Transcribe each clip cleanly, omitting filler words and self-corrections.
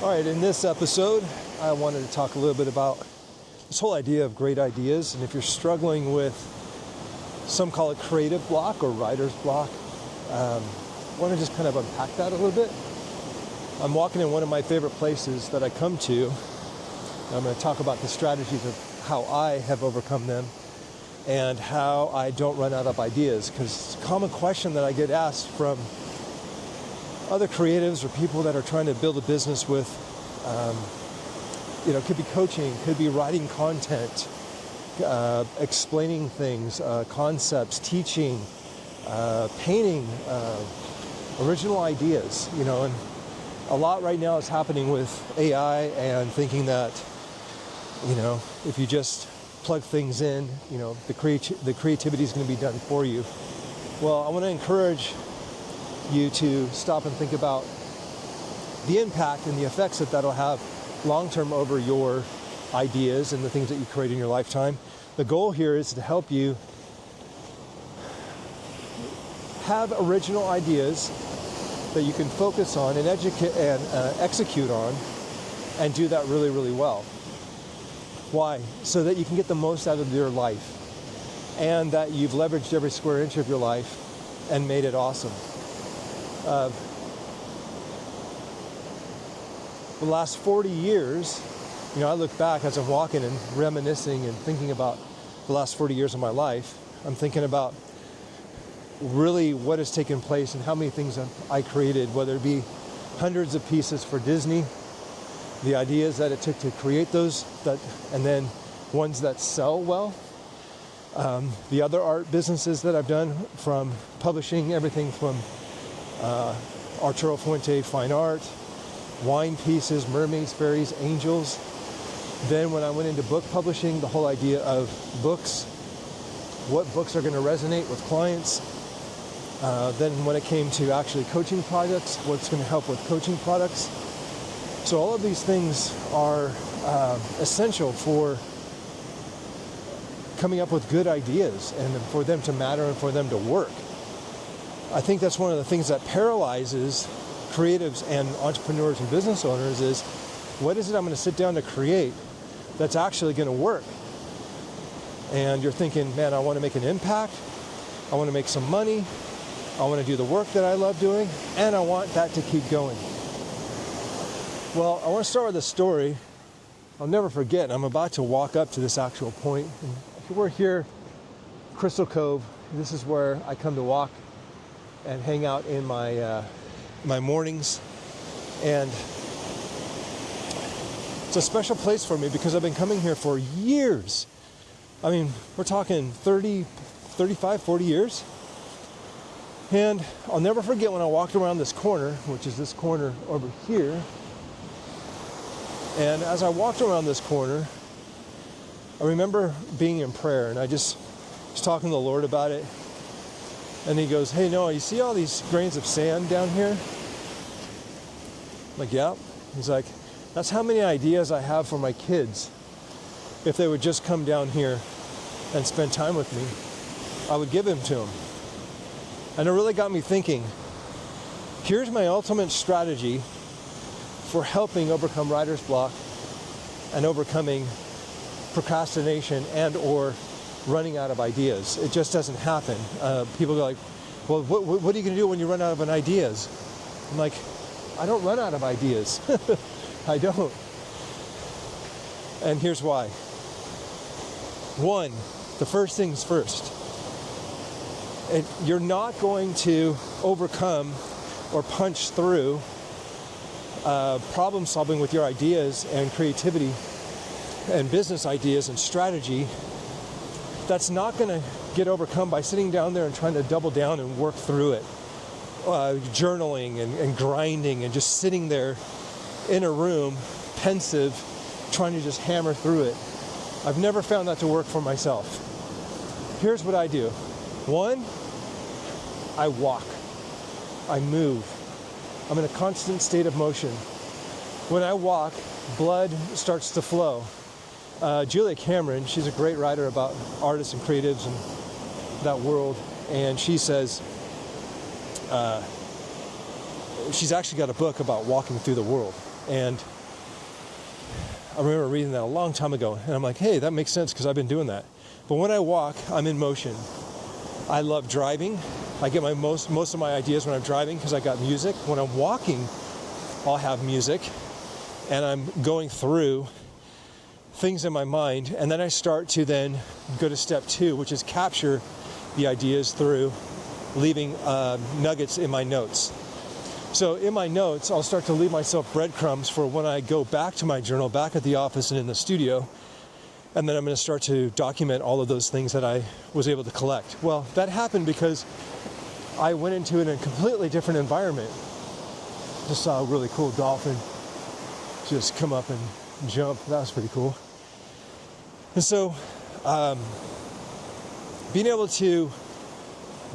All right, in this episode, I wanted to talk a little bit about this whole idea of great ideas. And if you're struggling with, some call it creative block or writer's block, I want to just kind of unpack that a little bit. I'm walking in one of my favorite places that I come to. I'm going to talk about the strategies of how I have overcome them and how I don't run out of ideas. Because it's a common question that I get asked from other creatives or people that are trying to build a business with, it could be coaching, could be writing content, explaining things, concepts, teaching, painting, original ideas, and a lot right now is happening with AI and thinking that, if you just plug things in, the creativity is going to be done for you. Well, I want to encourage you to stop and think about the impact and the effects that'll have long-term over your ideas and the things that you create in your lifetime. The goal here is to help you have original ideas that you can focus on and educate and execute on, and do that really, really well. Why? So that you can get the most out of your life, and that you've leveraged every square inch of your life and made it awesome. The last 40 years, I look back as I'm walking and reminiscing and thinking about the last 40 years of my life. I'm thinking about really what has taken place and how many things I created, whether it be hundreds of pieces for Disney, the ideas that it took to create those, and then ones that sell well. The other art businesses that I've done, from publishing everything from Arturo Fuente fine art, wine pieces, mermaids, fairies, angels. Then when I went into book publishing, the whole idea of books, what books are going to resonate with clients. Then when it came to actually coaching products, what's going to help with coaching products. So all of these things are essential for coming up with good ideas and for them to matter and for them to work. I think that's one of the things that paralyzes creatives and entrepreneurs and business owners is, what is it I'm going to sit down to create that's actually going to work? And you're thinking, man, I want to make an impact. I want to make some money. I want to do the work that I love doing. And I want that to keep going. Well, I want to start with a story. I'll never forget. I'm about to walk up to this actual point. And we're here, Crystal Cove. This is where I come to walk and hang out in my mornings. And it's a special place for me because I've been coming here for years. I mean, we're talking 30, 35, 40 years. And I'll never forget when I walked around this corner, which is this corner over here. And as I walked around this corner, I remember being in prayer, and I just was talking to the Lord about it. And he goes, hey, Noah, you see all these grains of sand down here? I'm like, yeah. He's like, that's how many ideas I have for my kids. If they would just come down here and spend time with me, I would give them to them. And it really got me thinking, here's my ultimate strategy for helping overcome writer's block and overcoming procrastination and or running out of ideas. It just doesn't happen. People go like, well, what are you going to do when you run out of ideas? I'm like, I don't run out of ideas. I don't. And here's why. One, the first things first. You're not going to overcome or punch through problem solving with your ideas and creativity and business ideas and strategy. That's not going to get overcome by sitting down there and trying to double down and work through it. Journaling and grinding and just sitting there in a room, pensive, trying to just hammer through it. I've never found that to work for myself. Here's what I do. One, I walk. I move. I'm in a constant state of motion. When I walk, blood starts to flow. Julia Cameron, she's a great writer about artists and creatives and that world, and she says she's actually got a book about walking through the world. And I remember reading that a long time ago, and I'm like, hey, that makes sense because I've been doing that. But when I walk, I'm in motion. I love driving. I get most of my ideas when I'm driving because I got music. When I'm walking, I'll have music, and I'm going through things in my mind, and then I start to then go to step 2, which is capture the ideas through leaving nuggets in my notes. So in my notes, I'll start to leave myself breadcrumbs for when I go back to my journal, back at the office and in the studio, and then I'm going to start to document all of those things that I was able to collect. Well, that happened because I went into it in a completely different environment. Just saw a really cool dolphin just come up and jump. That was pretty cool. And so being able to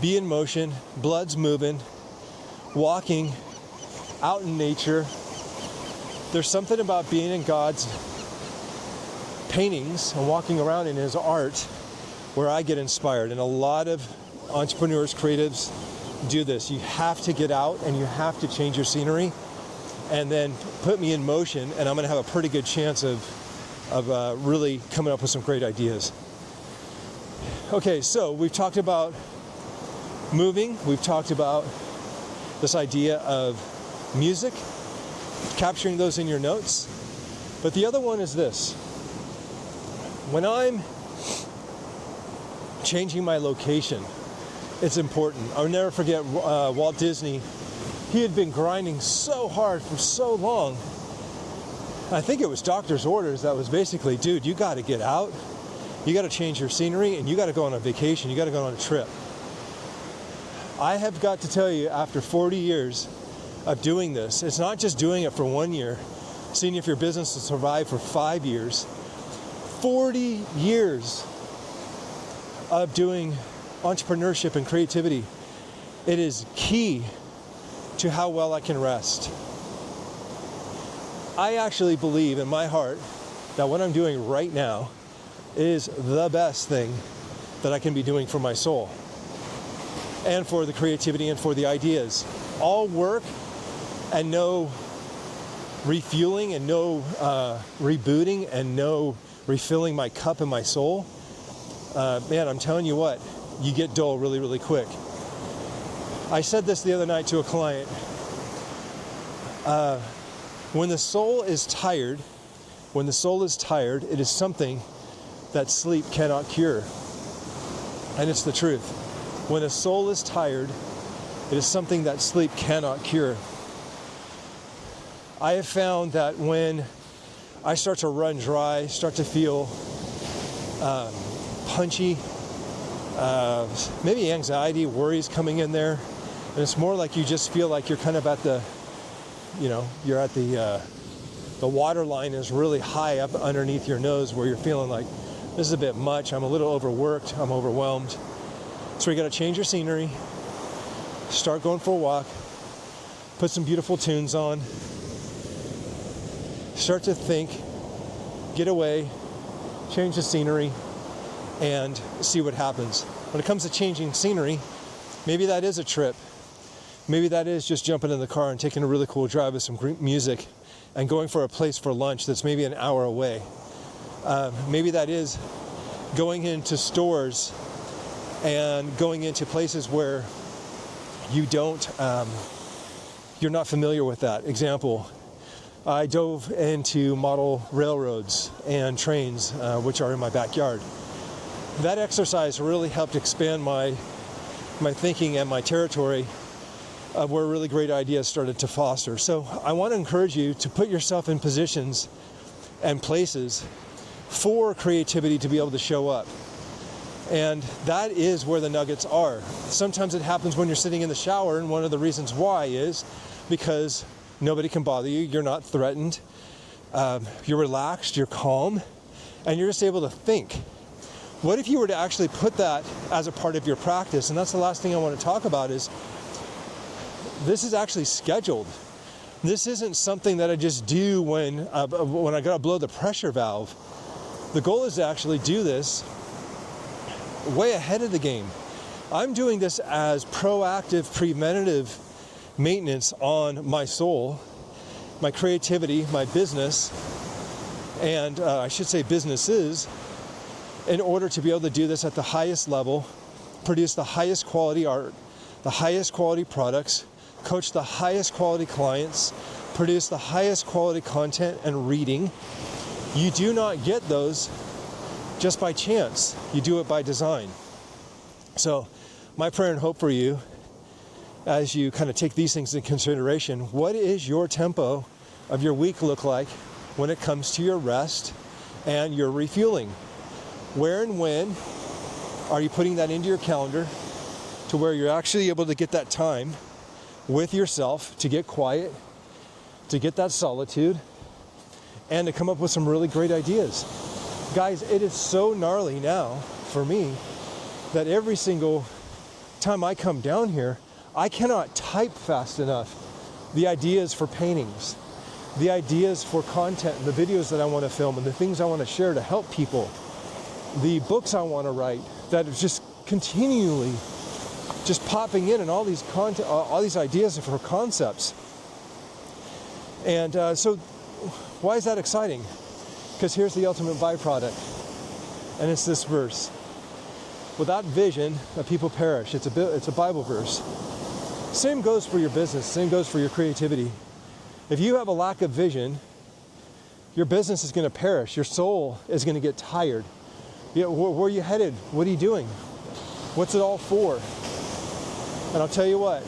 be in motion, blood's moving, walking out in nature, there's something about being in God's paintings and walking around in his art where I get inspired. And a lot of entrepreneurs, creatives do this. You have to get out and you have to change your scenery and then put me in motion, and I'm going to have a pretty good chance of really coming up with some great ideas. Okay, so we've talked about moving. We've talked about this idea of music, capturing those in your notes. But the other one is this. When I'm changing my location, it's important. I'll never forget Walt Disney. He had been grinding so hard for so long. I think it was doctor's orders that was basically, dude, you got to get out. You got to change your scenery, and you got to go on a vacation. You got to go on a trip. I have got to tell you, after 40 years of doing this, it's not just doing it for 1 year, seeing if your business will survive for 5 years. 40 years of doing entrepreneurship and creativity. It is key to how well I can rest. I actually believe in my heart that what I'm doing right now is the best thing that I can be doing for my soul and for the creativity and for the ideas. All work and no refueling and no rebooting and no refilling my cup and my soul. Man, I'm telling you what, you get dull really, really quick. I said this the other night to a client. When the soul is tired, it is something that sleep cannot cure. And it's the truth. When a soul is tired, it is something that sleep cannot cure. I have found that when I start to run dry, start to feel punchy, maybe anxiety, worries coming in there, and it's more like you just feel like you're kind of at the, you're at the water line is really high up underneath your nose, where you're feeling like this is a bit much, I'm a little overworked, I'm overwhelmed. So you got to change your scenery, start going for a walk, put some beautiful tunes on, start to think, get away, change the scenery, and see what happens. When it comes to changing scenery, maybe that is a trip. Maybe that is just jumping in the car and taking a really cool drive with some great music and going for a place for lunch that's maybe an hour away. Maybe that is going into stores and going into places where you don't, you're not familiar with that. Example, I dove into model railroads and trains, which are in my backyard. That exercise really helped expand my thinking and my territory of where really great ideas started to foster. So I want to encourage you to put yourself in positions and places for creativity to be able to show up. And that is where the nuggets are. Sometimes it happens when you're sitting in the shower, and one of the reasons why is because nobody can bother you, you're not threatened, you're relaxed, you're calm, and you're just able to think. What if you were to actually put that as a part of your practice? And that's the last thing I want to talk about is this is actually scheduled. This isn't something that I just do when I gotta blow the pressure valve. The goal is to actually do this way ahead of the game. I'm doing this as proactive, preventative maintenance on my soul my creativity, my business, and I should say businesses, in order to be able to do this at the highest level, produce the highest quality art, the highest quality products, coach the highest quality clients, produce the highest quality content and reading. You do not get those just by chance. You do it by design. So my prayer and hope for you, as you kind of take these things into consideration, what is your tempo of your week look like when it comes to your rest and your refueling? Where and when are you putting that into your calendar to where you're actually able to get that time with yourself, to get quiet, to get that solitude, and to come up with some really great ideas? Guys, it is so gnarly now for me that every single time I come down here, I cannot type fast enough the ideas for paintings, the ideas for content, and the videos that I want to film, and the things I want to share to help people, the books I want to write, that is just continually just popping in, and all these content, all these ideas for concepts. And so why is that exciting? Because here's the ultimate byproduct, and it's this verse: without vision, a people perish. It's a Bible verse. Same goes for your business. Same goes for your creativity. If you have a lack of vision, your business is going to perish. Your soul is going to get tired. Yeah, where are you headed? What are you doing? What's it all for? And I'll tell you what,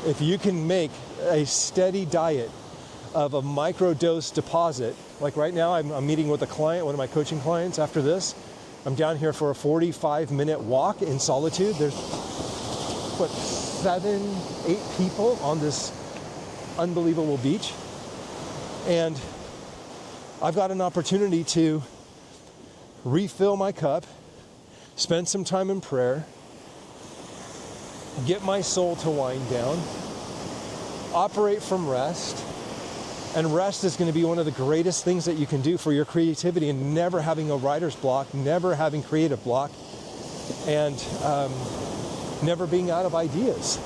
if you can make a steady diet of a microdose deposit, like right now I'm meeting with a client, one of my coaching clients after this. I'm down here for a 45-minute walk in solitude. There's, 7, 8 people on this unbelievable beach. And I've got an opportunity to refill my cup, spend some time in prayer, get my soul to wind down, operate from rest. And rest is going to be one of the greatest things that you can do for your creativity, and never having a writer's block, never having creative block, and never being out of ideas.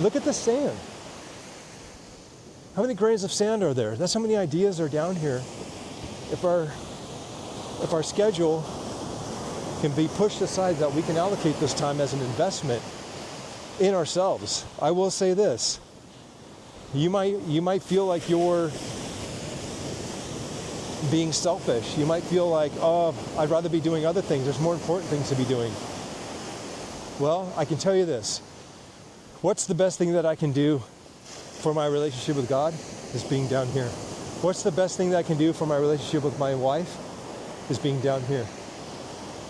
Look at the sand. How many grains of sand are there? That's how many ideas are down here. If our schedule can be pushed aside, that we can allocate this time as an investment in ourselves. I will say this. You might feel like you're being selfish. You might feel like, oh, I'd rather be doing other things. There's more important things to be doing. Well, I can tell you this. What's the best thing that I can do for my relationship with God? Is being down here. What's the best thing that I can do for my relationship with my wife? Is being down here.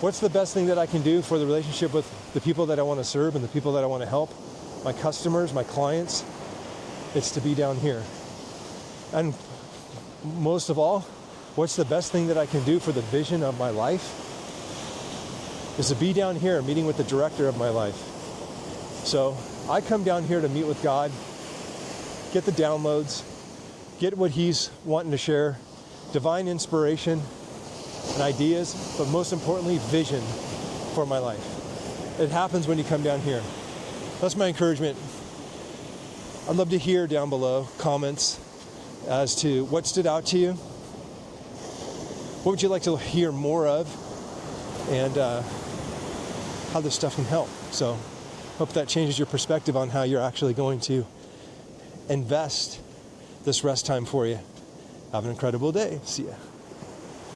What's the best thing that I can do for the relationship with the people that I want to serve and the people that I want to help? My customers, my clients? It's to be down here. And most of all, what's the best thing that I can do for the vision of my life? Is to be down here meeting with the director of my life. So I come down here to meet with God, get the downloads, get what he's wanting to share, divine inspiration and ideas, but most importantly, vision for my life. It happens when you come down here. That's my encouragement. I'd love to hear down below comments as to what stood out to you. What would you like to hear more of? And how this stuff can help. So hope that changes your perspective on how you're actually going to invest this rest time for you. Have an incredible day. See ya.